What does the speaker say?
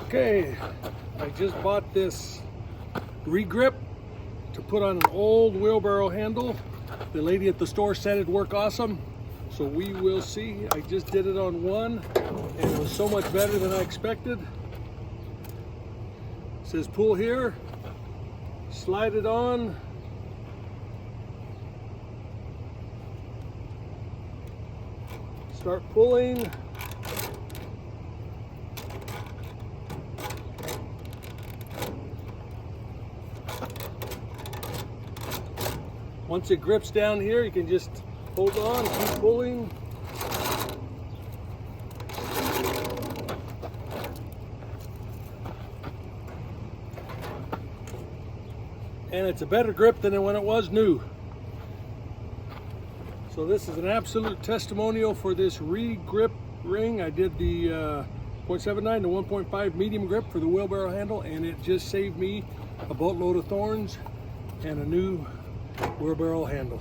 Okay, I just bought this re-grip to put on an old wheelbarrow handle. The lady at the store said it'd work awesome, so we will see. I just did it on one and it was so much better than I expected. It says pull here, slide it on, start pulling. Once it grips down here, you can just hold on, keep pulling. And it's a better grip than when it was new. So this is an absolute testimonial for this re-grip ring. I did the 0.79 to 1.5 medium grip for the wheelbarrow handle, and it just saved me a boatload of thorns and a new wheelbarrow handle.